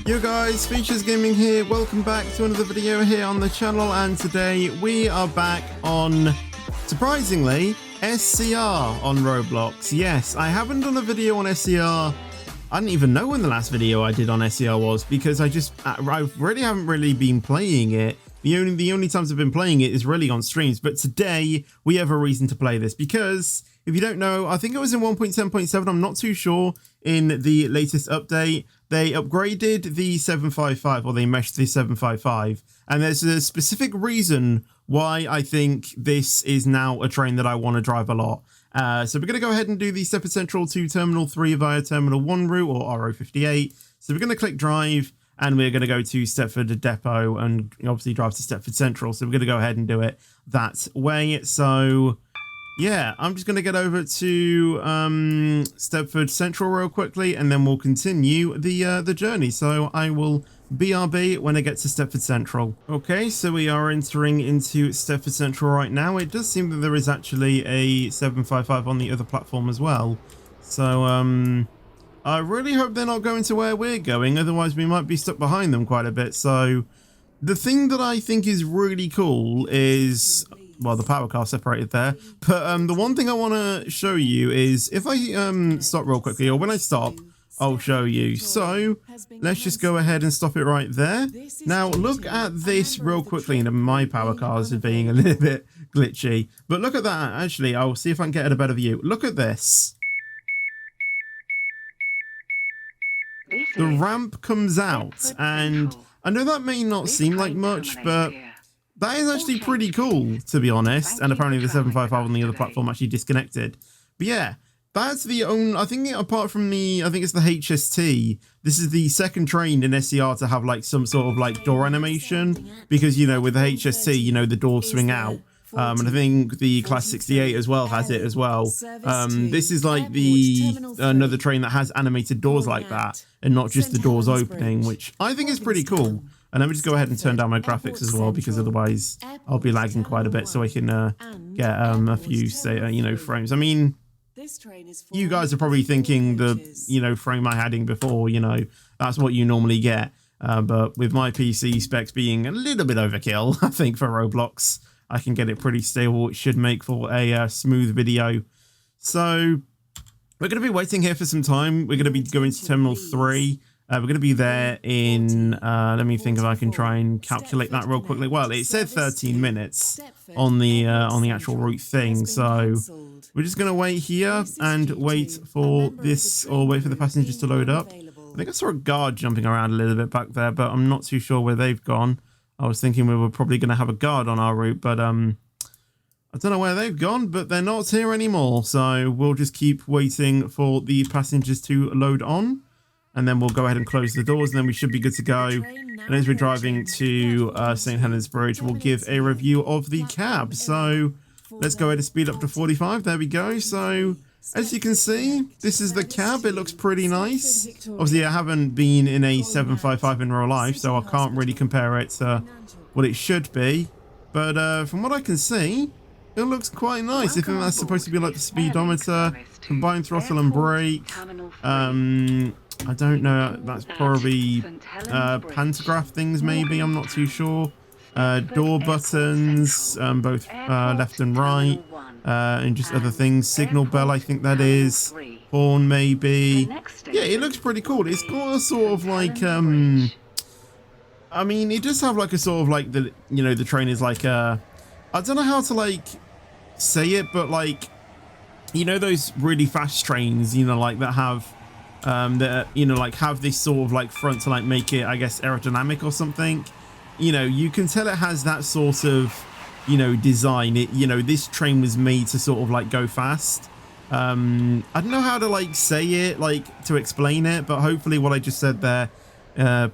Yo guys, Features Gaming here, welcome back to another video here on the channel, and today we are back on, surprisingly, SCR on Roblox. Yes, I haven't done a video on SCR. I didn't even know when the last video I did on SCR was, because I really haven't really been playing it. The only times I've been playing it is really on streams, but today we have a reason to play this, because if you don't know, I think it was in 1.10.7, I'm not too sure, in the latest update, they upgraded the 755, or they meshed the 755, and there's a specific reason why I think this is now a train that I want to drive a lot. So we're going to go ahead and do the Stepford Central to Terminal 3 via Terminal 1 route, or RO58. So we're going to click drive, and we're going to go to Stepford Depot and obviously drive to Stepford Central. So we're going to go ahead and do it that way. So yeah, I'm just going to get over to Stepford Central real quickly, and then we'll continue the journey. So I will BRB when I get to Stepford Central. Okay, so we are entering into Stepford Central right now. It does seem that there is actually a 755 on the other platform as well. So I really hope they're not going to where we're going, otherwise we might be stuck behind them quite a bit. So the thing that I think is really cool is, well, the power car separated there, but the one thing I want to show you is if I stop real quickly, or when I stop, I'll show you. So let's just go ahead and stop it right there. Now look at this real quickly, and my power cars are being a little bit glitchy, but look at that. Actually, I'll see if I can get a better view. Look at this. The ramp comes out, and I know that may not seem like much, but that is actually pretty cool, to be honest. And apparently the 755 on the other platform actually disconnected. But yeah, that's the only, I think apart from the, I think it's the HST, this is the second train in SCR to have like some sort of like door animation, because, you know, with the HST, you know, the doors swing out. And I think the Class 68 as well has it as well. This is like the another train that has animated doors like that, and not just the doors opening, which I think is pretty cool. And let me just go ahead and turn down my graphics as well, because otherwise I'll be lagging quite a bit, so I can get a few, say, you know, frames. I mean, you guys are probably thinking the, you know, frame I had in before, you know, that's what you normally get. But with my PC specs being a little bit overkill, I think, for Roblox, I can get it pretty stable, which should make for a smooth video. So we're going to be waiting here for some time. We're going to be going to Terminal 3. We're going to be there in, let me think if I can try and calculate that real quickly. Well, it said 13 minutes on the actual route thing. So we're just going to wait here and wait for this, or wait for the passengers to load up. I think I saw a guard jumping around a little bit back there, but I'm not too sure where they've gone. I was thinking we were probably going to have a guard on our route, but I don't know where they've gone, but they're not here anymore. So we'll just keep waiting for the passengers to load on, and then we'll go ahead and close the doors, and then we should be good to go. And as we're driving to St Helens Bridge, we'll give a review of the cab. So let's go ahead and speed up to 45. There we go. So as you can see, this is the cab. It looks pretty nice. Obviously, I haven't been in a 755 in real life, so I can't really compare it to what it should be. But from what I can see, it looks quite nice. I think that's supposed to be like the speedometer, combined throttle and brake. I don't know. That's probably pantograph things, maybe. I'm not too sure. Door buttons, both left and right. And just other things. Signal bell, I think that is. Horn, maybe. Yeah, it looks pretty cool. It's got a sort of like, I mean, it does have like a sort of like the, you know, the train is like a, I don't know how to like say it, but like, you know, those really fast trains, you know, like that have, that, you know, like have this sort of like front to like make it, I guess, aerodynamic or something. You know, you can tell it has that sort of, you know, design. It, you know, this train was made to sort of like go fast. I don't know how to like say it, like to explain it, but hopefully what I just said there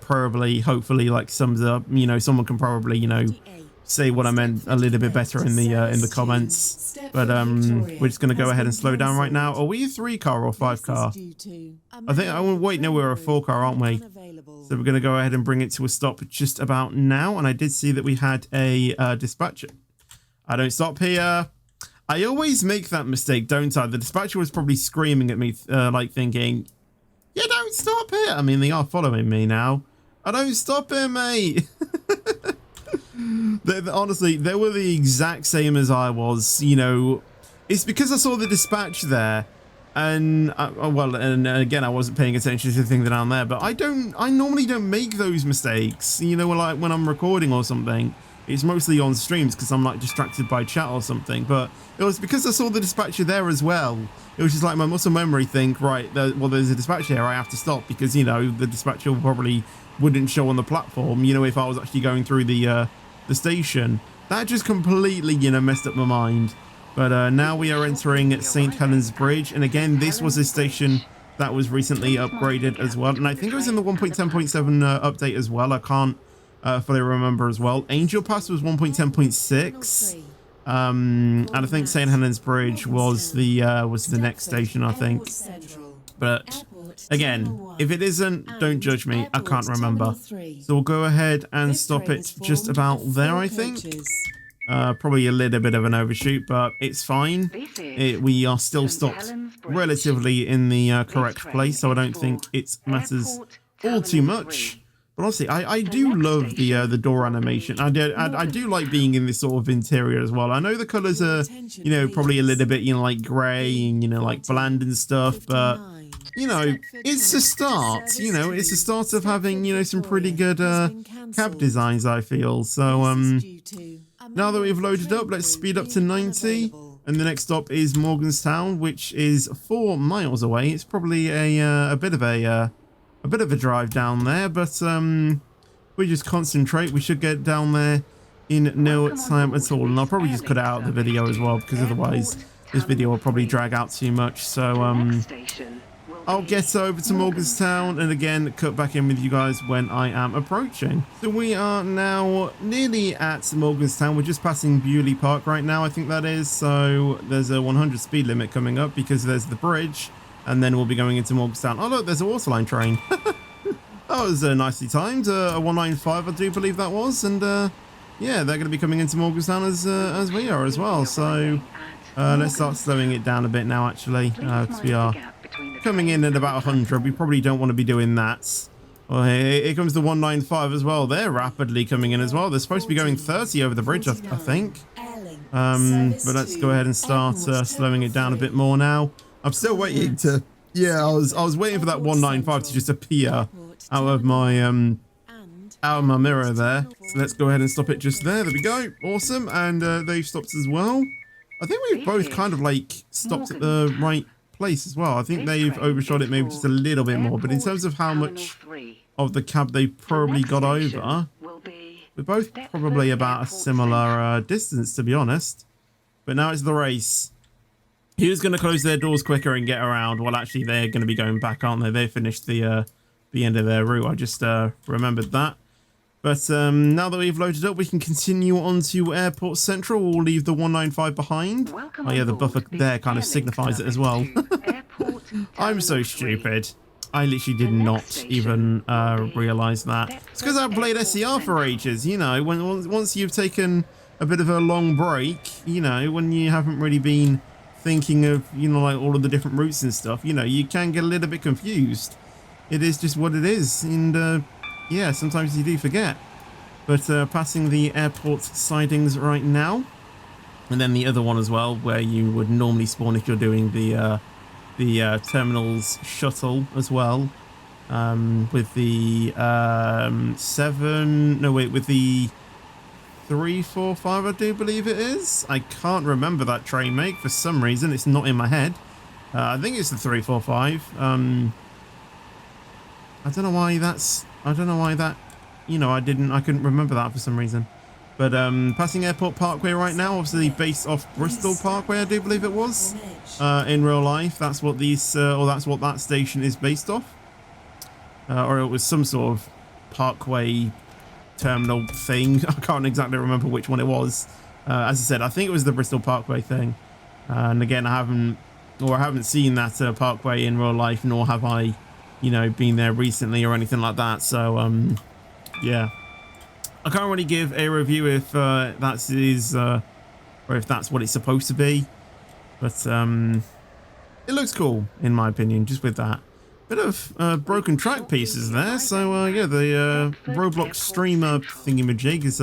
probably, hopefully like sums up, you know, someone can probably, you know, say what I meant a little bit better in the comments. But we're just gonna go ahead and slow down right now. Are we a 3-car or 5-car? I think wait, no, we're a 4-car, aren't we? So we're gonna go ahead and bring it to a stop just about now. And I did see that we had a dispatcher. I don't stop here. I always make that mistake, don't I? The dispatcher was probably screaming at me, like thinking, "You don't stop here." I mean, they are following me now. I don't stop here, mate. Honestly, they were the exact same as I was. You know, it's because I saw the dispatch there, and and again, I wasn't paying attention to the thing down there. But I normally don't make those mistakes. You know, like when I'm recording or something. It's mostly on streams because I'm like distracted by chat or something. But it was because I saw the dispatcher there as well. It was just like my muscle memory think, right, well, there's a dispatcher here, I have to stop, because, you know, the dispatcher probably wouldn't show on the platform, you know, if I was actually going through the station. That just completely, you know, messed up my mind. But now we are entering St Helens Bridge. And again, this was a station that was recently upgraded as well. And I think it was in the 1.10.7 update as well. I can't fully remember as well. Angel Pass was 1.10.6. And I think St Helens Bridge was the next station, I think. But again, if it isn't, don't judge me. I can't remember. So we'll go ahead and stop it just about there, I think. Probably a little bit of an overshoot, but it's fine. We are still stopped relatively in the correct place, so I don't think it matters all too much. But honestly, I do love the door animation. I do like being in this sort of interior as well. I know the colors are, you know, probably a little bit, you know, like gray and, you know, like bland and stuff, but, you know, it's a start. You know, it's a start of having, you know, some pretty good cab designs, I feel. So now that we've loaded up, let's speed up to 90, and the next stop is Morganstown, which is 4 miles away. It's probably a bit of a drive down there, but we just concentrate. We should get down there in no time at all. And I'll probably just cut out the video as well, because otherwise this video will probably drag out too much. So I'll get over to Morganstown and again cut back in with you guys when I am approaching. So we are now nearly at Morganstown. We're just passing Bewley Park right now, I think that is. So there's a 100 speed limit coming up because there's the bridge. And then we'll be going into Morganstown. Oh, look, there's a waterline train. That was nicely timed. A 195, I do believe that was. And yeah, they're going to be coming into Morganstown as we are as well. So let's start slowing it down a bit now, actually, because we are coming in at about 100. We probably don't want to be doing that. Well, here comes the 195 as well. They're rapidly coming in as well. They're supposed to be going 30 over the bridge, I think. But let's go ahead and start slowing it down a bit more now. I'm still waiting to, yeah, I was waiting for that 195 to just appear out of my mirror there. So let's go ahead and stop it just there. There we go. Awesome. And they've stopped as well. I think we've both kind of like stopped at the right place as well. I think they've overshot it maybe just a little bit more. But in terms of how much of the cab they probably got over, we're both probably about a similar distance, to be honest. But now it's the race. Who's going to close their doors quicker and get around? Well, actually, they're going to be going back, aren't they? They finished the end of their route. I just remembered that. But now that we've loaded up, we can continue on to Airport Central. We'll leave the 195 behind. Oh, yeah, the buffer there kind of signifies it as well. I'm so stupid. I literally did not even realise that. It's because I played SCR for ages, you know. Once you've taken a bit of a long break, you know, when you haven't really been thinking of, you know, like all of the different routes and stuff, you know, you can get a little bit confused. It is just what it is, and yeah, sometimes you do forget. But passing the airport sidings right now, and then the other one as well, where you would normally spawn if you're doing the terminals shuttle as well, with the with the 345, I do believe it is. I can't remember that train make for some reason. It's not in my head. I think it's the 345. I don't know why that, you know, I couldn't remember that for some reason. But passing Airport Parkway right now, obviously based off Bristol Parkway, I do believe it was. In real life, that's what that's what that station is based off. Or it was some sort of parkway terminal thing. I can't exactly remember which one it was. As I said, I think it was the Bristol Parkway thing. And again, I haven't seen that parkway in real life, nor have I, you know, been there recently or anything like that. So yeah, I can't really give a review if that is or if that's what it's supposed to be. But it looks cool, in my opinion, just with that. Bit of broken track pieces there. So, yeah, the Roblox streamer thingamajig is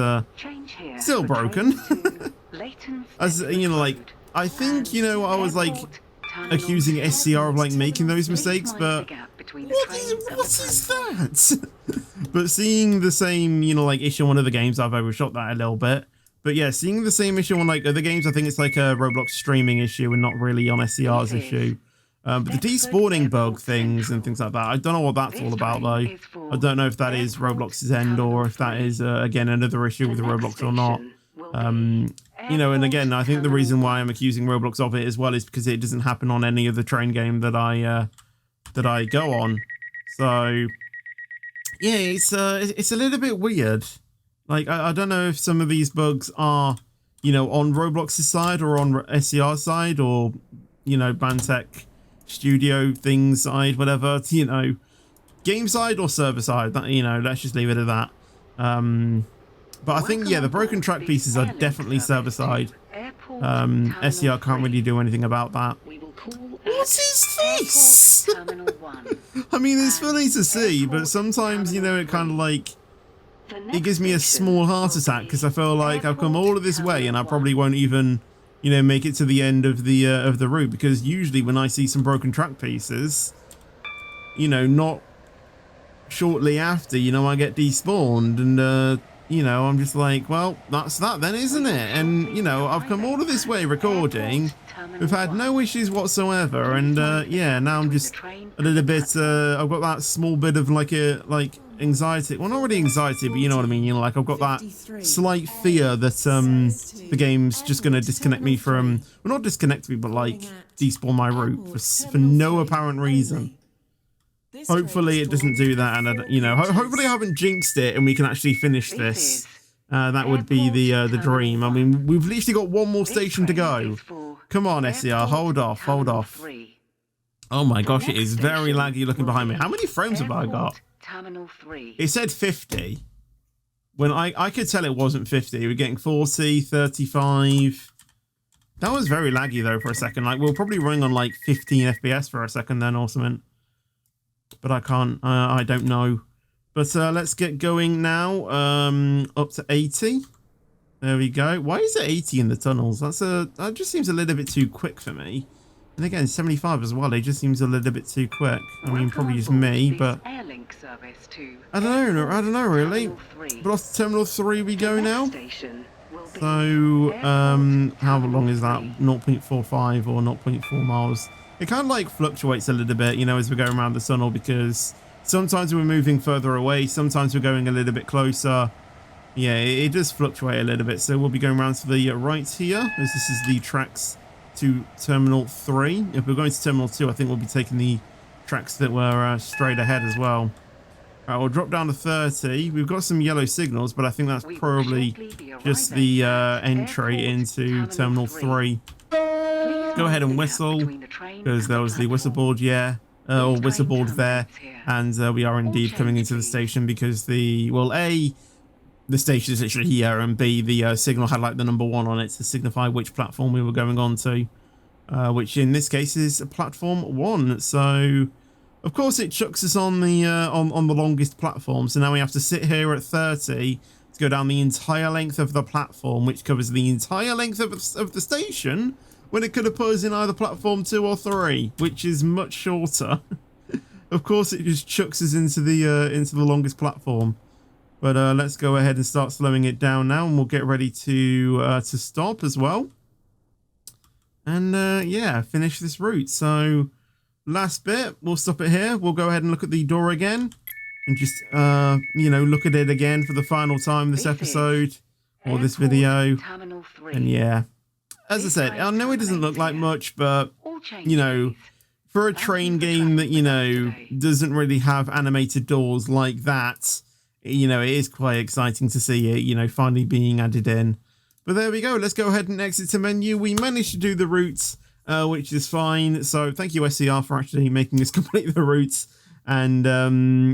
still broken. As, you know, like, I think, you know, I was, like, accusing SCR of, like, making those mistakes, but what is that? But seeing the same, you know, like, issue on one of the games, I've overshot that a little bit. But yeah, seeing the same issue on, like, other games, I think it's, like, a Roblox streaming issue and not really on SCR's issue. But the despawning bug things and things like that, I don't know what that's all about, though. I don't know if that is Roblox's end or if that is, again, another issue with Roblox or not. You know, and again, I think the reason why I'm accusing Roblox of it as well is because it doesn't happen on any other train game that I go on. So yeah, it's a little bit weird. Like, I don't know if some of these bugs are, you know, on Roblox's side or on SCR's side or, you know, Bantech Studio things side, whatever, you know, game side or server side. That, you know, let's just leave it at that. But I think, yeah, the broken track pieces are definitely server side. SCR can't really do anything about that. What is this? I mean, it's funny to see, but sometimes, you know, it kind of like, it gives me a small heart attack because I feel like I've come all of this way and I probably won't even, you know, make it to the end of the route, because usually when I see some broken track pieces, you know, not shortly after, you know, I get despawned and, you know, I'm just like, well, that's that then, isn't it? And, you know, I've come all of this way recording. We've had no issues whatsoever. And, yeah, now I'm just a little bit, I've got that small bit of like anxiety. Well, not really anxiety, but you know what I mean? You know, like I've got that slight fear that, the game's just going to disconnect me from, well, not disconnect me, but like despawn my route for no apparent reason. Hopefully it doesn't do that, and you know, hopefully I haven't jinxed it, and we can actually finish this. That would be the dream. I mean, we've literally got one more station to go. Come on, SCR, hold off, hold off. Oh my gosh, it is very laggy looking behind me. How many frames have I got? It said 50. When I could tell it wasn't 50. We're getting 40, 35. That was very laggy though for a second. Like, we're probably running on like 15 FPS for a second then or something. But I can't, I don't know. But let's get going now. Up to 80. There we go. Why is it 80 in the tunnels? That just seems a little bit too quick for me. And again, 75 as well. It just seems a little bit too quick. I mean, probably just me, but I don't know really. But off to Terminal 3 we go now. So, how long is that? 0.45 or 0.4 miles. It kind of like fluctuates a little bit, you know, as we go around the tunnel, because sometimes we're moving further away, sometimes we're going a little bit closer. Yeah, it does fluctuate a little bit. So we'll be going around to the right here, as this is the tracks to Terminal 3. If we're going to Terminal 2, I think we'll be taking the tracks that were straight ahead as well. All right, we'll drop down to 30. We've got some yellow signals, but I think that's probably just the entry into Terminal 3. Go ahead and whistle, because there was the whistle board, yeah, or whistle board there, and we are indeed coming into the station because well, A, the station is literally here, and B, the signal had like the number 1 on it to signify which platform we were going on to, which in this case is platform 1. So, of course, it chucks us on the longest platform. So now we have to sit here at 30 to go down the entire length of the platform, which covers the entire length of the station, when it could have put us in either platform 2 or 3, which is much shorter. Of course, it just chucks us into the longest platform. But let's go ahead and start slowing it down now, and we'll get ready to stop as well. And yeah, finish this route. So last bit, we'll stop it here. We'll go ahead and look at the door again, and just you know, look at it again for the final time this episode or this video. And yeah. As I said, I know it doesn't look like much, but, you know, for a train game that, you know, doesn't really have animated doors like that, you know, it is quite exciting to see it, you know, finally being added in. But there we go. Let's go ahead and exit to menu. We managed to do the routes, which is fine. So thank you, SCR, for actually making us complete the routes. And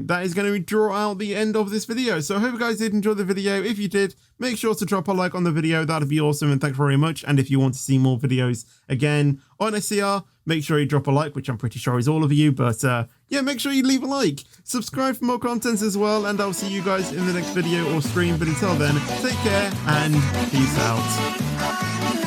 that is going to draw out the end of this video. So I hope you guys did enjoy the video. If you did, make sure to drop a like on the video. That'd be awesome. And thanks very much. And if you want to see more videos again on SCR, make sure you drop a like, which I'm pretty sure is all of you. But yeah, make sure you leave a like. Subscribe for more content as well. And I'll see you guys in the next video or stream. But until then, take care and peace out.